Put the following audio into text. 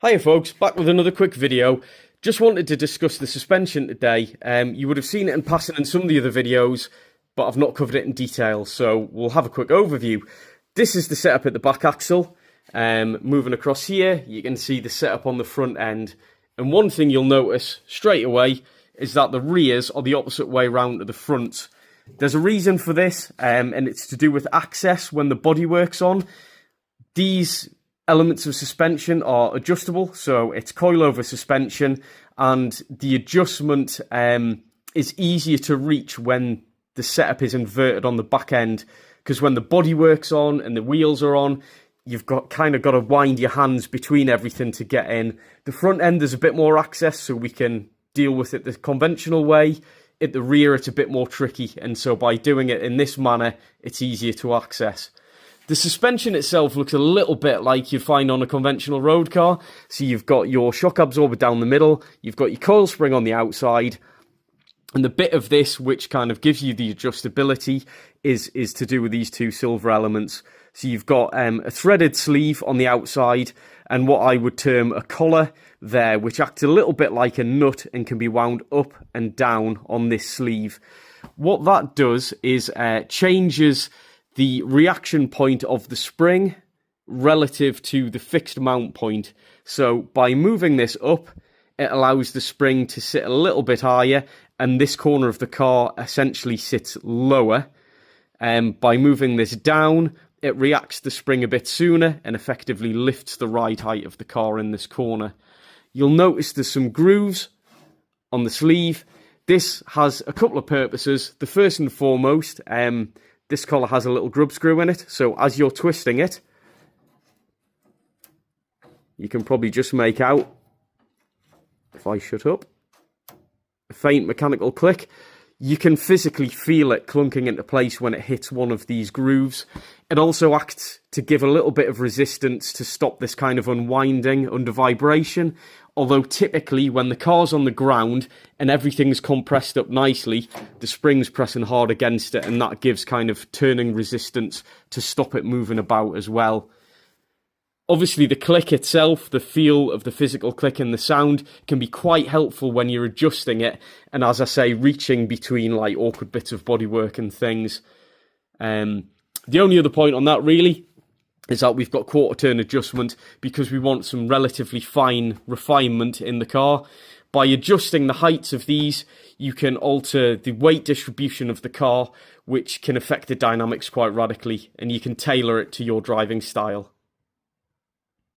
Hiya folks, back with another quick video. Just wanted to discuss the suspension today. You would have seen it in passing in some of the other videos, but I've not covered it in detail, so we'll have a quick overview. This is the setup at the back axle. Moving across here, you can see the setup on the front end. And one thing you'll notice straight away is that the rears are the opposite way round to the front. There's a reason for this, and it's to do with access when the bodywork's on. These elements of suspension are adjustable, so it's coilover suspension, and the adjustment is easier to reach when the setup is inverted on the back end, because when the bodywork's on and the wheels are on, you've got to wind your hands between everything to get in. The front end, there's a bit more access, so we can deal with it the conventional way. At the rear, it's a bit more tricky, and so by doing it in this manner, it's easier to access. The suspension itself looks a little bit like you'd find on a conventional road car. So you've got your shock absorber down the middle, you've got your coil spring on the outside, and the bit of this which kind of gives you the adjustability is to do with these two silver elements. So you've got a threaded sleeve on the outside and what I would term a collar there, which acts a little bit like a nut and can be wound up and down on this sleeve. What that does is changes the reaction point of the spring relative to the fixed mount point. So by moving this up, it allows the spring to sit a little bit higher, and this corner of the car essentially sits lower. By moving this down, it reacts the spring a bit sooner and effectively lifts the ride height of the car in this corner. You'll notice there's some grooves on the sleeve. This has a couple of purposes. The first and foremost, this collar has a little grub screw in it, so as you're twisting it, you can probably just make out, if I shut up, a faint mechanical click. You can physically feel it clunking into place when it hits one of these grooves. It also acts to give a little bit of resistance to stop this kind of unwinding under vibration. Although typically when the car's on the ground and everything's compressed up nicely, the spring's pressing hard against it, and that gives kind of turning resistance to stop it moving about as well. Obviously, the click itself, the feel of the physical click and the sound can be quite helpful when you're adjusting it. And as I say, reaching between like awkward bits of bodywork and things. The only other point on that really is that we've got quarter turn adjustment because we want some relatively fine refinement in the car. By adjusting the heights of these, you can alter the weight distribution of the car, which can affect the dynamics quite radically, and you can tailor it to your driving style.